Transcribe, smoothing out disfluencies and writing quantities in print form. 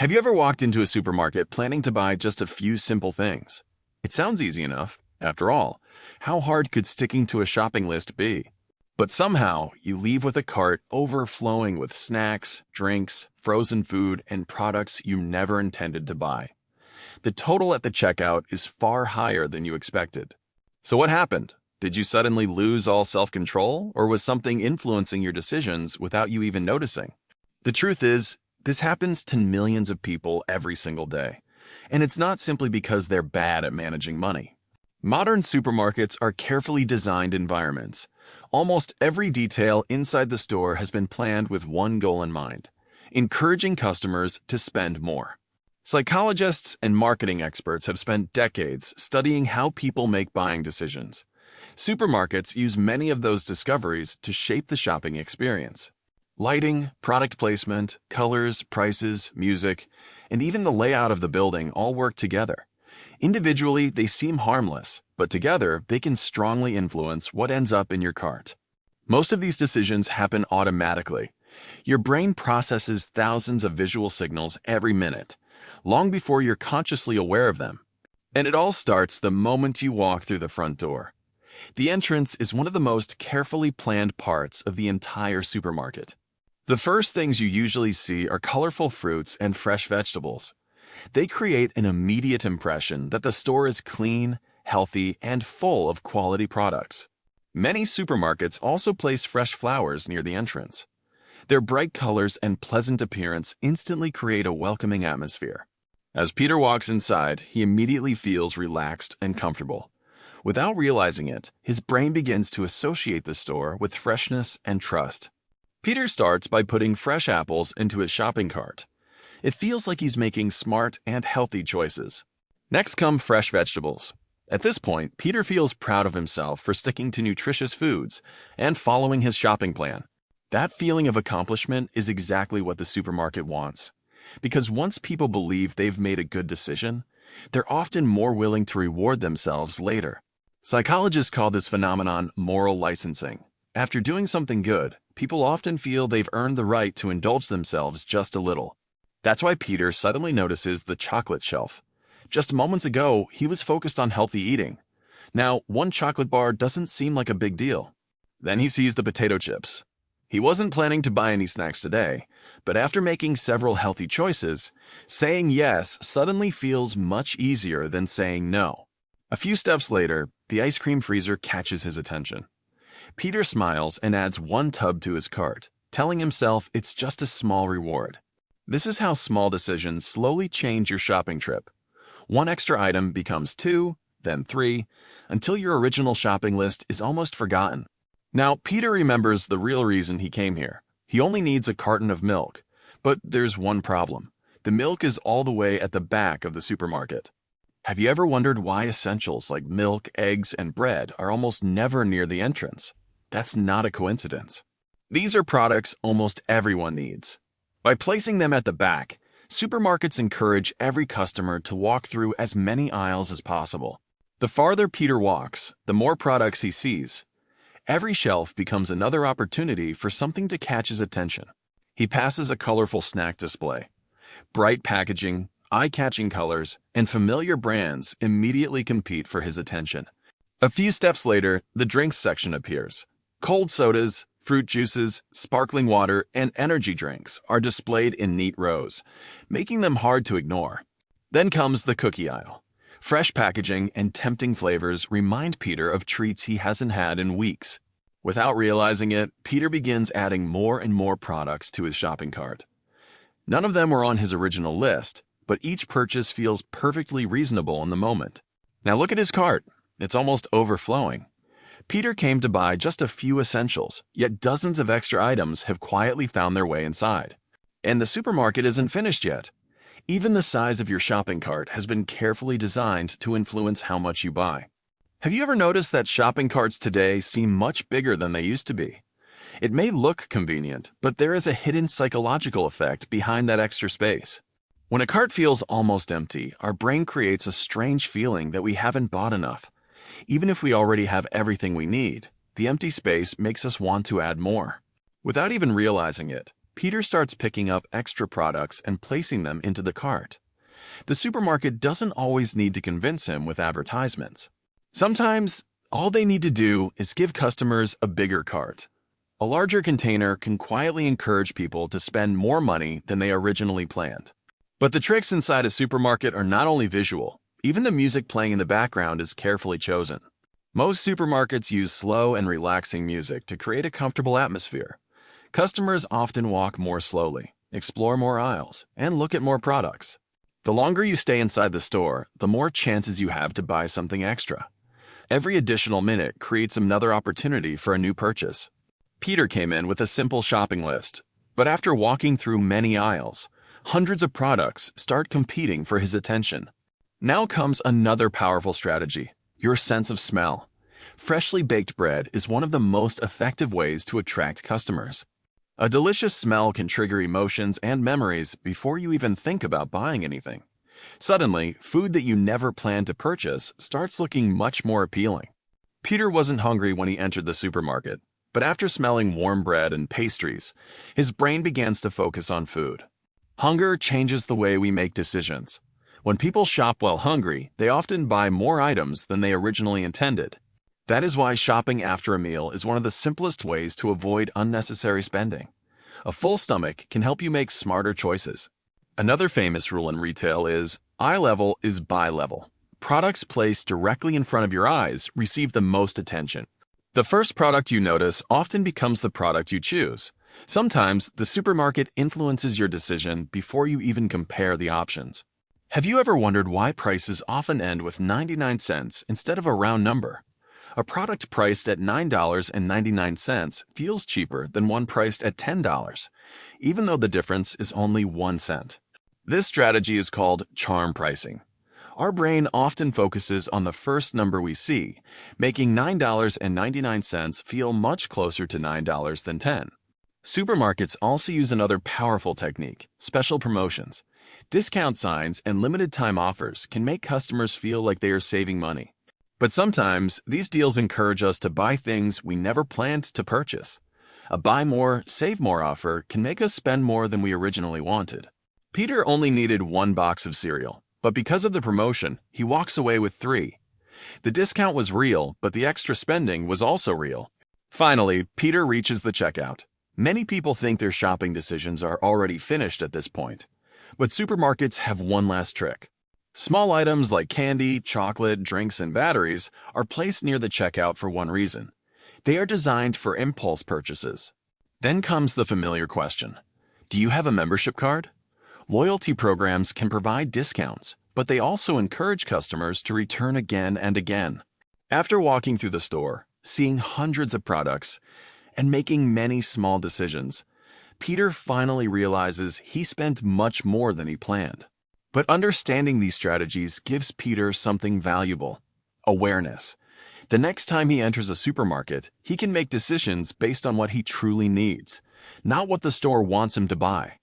Have you ever walked into a supermarket planning to buy just a few simple things? It sounds easy enough. After all, how hard could sticking to a shopping list be? But somehow, you leave with a cart overflowing with snacks, drinks, frozen food, and products you never intended to buy. The total at the checkout is far higher than you expected. So what happened? Did you suddenly lose all self-control, or was something influencing your decisions without you even noticing? The truth is, this happens to millions of people every single day, and it's not simply because they're bad at managing money. Modern supermarkets are carefully designed environments. Almost every detail inside the store has been planned with one goal in mind: encouraging customers to spend more. Psychologists and marketing experts have spent decades studying how people make buying decisions. Supermarkets use many of those discoveries to shape the shopping experience. Lighting, product placement, colors, prices, music, and even the layout of the building all work together. Individually, they seem harmless, but together, they can strongly influence what ends up in your cart. Most of these decisions happen automatically. Your brain processes thousands of visual signals every minute, long before you're consciously aware of them. And it all starts the moment you walk through the front door. The entrance is one of the most carefully planned parts of the entire supermarket. The first things you usually see are colorful fruits and fresh vegetables. They create an immediate impression that the store is clean, healthy, and full of quality products. Many supermarkets also place fresh flowers near the entrance. Their bright colors and pleasant appearance instantly create a welcoming atmosphere. As Peter walks inside, he immediately feels relaxed and comfortable. Without realizing it, his brain begins to associate the store with freshness and trust. Peter starts by putting fresh apples into his shopping cart. It feels like he's making smart and healthy choices. Next come fresh vegetables. At this point, Peter feels proud of himself for sticking to nutritious foods and following his shopping plan. That feeling of accomplishment is exactly what the supermarket wants. Because once people believe they've made a good decision, they're often more willing to reward themselves later. Psychologists call this phenomenon moral licensing. After doing something good, people often feel they've earned the right to indulge themselves just a little. That's why Peter suddenly notices the chocolate shelf. Just moments ago, he was focused on healthy eating. Now, one chocolate bar doesn't seem like a big deal. Then he sees the potato chips. He wasn't planning to buy any snacks today, but after making several healthy choices, saying yes suddenly feels much easier than saying no. A few steps later, the ice cream freezer catches his attention. Peter smiles and adds one tub to his cart, telling himself it's just a small reward. This is how small decisions slowly change your shopping trip. One extra item becomes 2, then 3, until your original shopping list is almost forgotten. Now, Peter remembers the real reason he came here. He only needs a carton of milk. But there's one problem. The milk is all the way at the back of the supermarket. Have you ever wondered why essentials like milk, eggs, and bread are almost never near the entrance? That's not a coincidence. These are products almost everyone needs. By placing them at the back, supermarkets encourage every customer to walk through as many aisles as possible. The farther Peter walks, the more products he sees. Every shelf becomes another opportunity for something to catch his attention. He passes a colorful snack display. Bright packaging, eye-catching colors, and familiar brands immediately compete for his attention. A few steps later, the drinks section appears. Cold sodas, fruit juices, sparkling water, and energy drinks are displayed in neat rows, making them hard to ignore. Then comes the cookie aisle. Fresh packaging and tempting flavors remind Peter of treats he hasn't had in weeks. Without realizing it, Peter begins adding more and more products to his shopping cart. None of them were on his original list, but each purchase feels perfectly reasonable in the moment. Now look at his cart. It's almost overflowing. Peter came to buy just a few essentials, yet dozens of extra items have quietly found their way inside. And the supermarket isn't finished yet. Even the size of your shopping cart has been carefully designed to influence how much you buy. Have you ever noticed that shopping carts today seem much bigger than they used to be? It may look convenient, but there is a hidden psychological effect behind that extra space. When a cart feels almost empty, our brain creates a strange feeling that we haven't bought enough. Even if we already have everything we need, the empty space makes us want to add more. Without even realizing it, Peter starts picking up extra products and placing them into the cart. The supermarket doesn't always need to convince him with advertisements. Sometimes, all they need to do is give customers a bigger cart. A larger container can quietly encourage people to spend more money than they originally planned. But the tricks inside a supermarket are not only visual, even the music playing in the background is carefully chosen. Most supermarkets use slow and relaxing music to create a comfortable atmosphere. Customers often walk more slowly, explore more aisles, and look at more products. The longer you stay inside the store, the more chances you have to buy something extra. Every additional minute creates another opportunity for a new purchase. Peter came in with a simple shopping list, but after walking through many aisles, hundreds of products start competing for his attention. Now comes another powerful strategy: your sense of smell. Freshly baked bread is one of the most effective ways to attract customers. A delicious smell can trigger emotions and memories before you even think about buying anything. Suddenly, food that you never planned to purchase starts looking much more appealing. Peter wasn't hungry when he entered the supermarket, but after smelling warm bread and pastries, his brain begins to focus on food. Hunger changes the way we make decisions. When people shop while hungry, they often buy more items than they originally intended. That is why shopping after a meal is one of the simplest ways to avoid unnecessary spending. A full stomach can help you make smarter choices. Another famous rule in retail is eye level is buy level. Products placed directly in front of your eyes receive the most attention. The first product you notice often becomes the product you choose. Sometimes, the supermarket influences your decision before you even compare the options. Have you ever wondered why prices often end with 99 cents instead of a round number? A product priced at $9.99 feels cheaper than one priced at $10, even though the difference is only 1 cent. This strategy is called charm pricing. Our brain often focuses on the first number we see, making $9.99 feel much closer to $9 than $10. Supermarkets also use another powerful technique: special promotions. Discount signs and limited-time offers can make customers feel like they are saving money. But sometimes, these deals encourage us to buy things we never planned to purchase. A buy more, save more offer can make us spend more than we originally wanted. Peter only needed 1 box of cereal, but because of the promotion, he walks away with 3. The discount was real, but the extra spending was also real. Finally, Peter reaches the checkout. Many people think their shopping decisions are already finished at this point. But supermarkets have one last trick. Small items like candy, chocolate, drinks, and batteries are placed near the checkout for one reason. They are designed for impulse purchases. Then comes the familiar question: do you have a membership card? Loyalty programs can provide discounts, but they also encourage customers to return again and again. After walking through the store, seeing hundreds of products, and making many small decisions, Peter finally realizes he spent much more than he planned. But understanding these strategies gives Peter something valuable: awareness. The next time he enters a supermarket, he can make decisions based on what he truly needs, not what the store wants him to buy.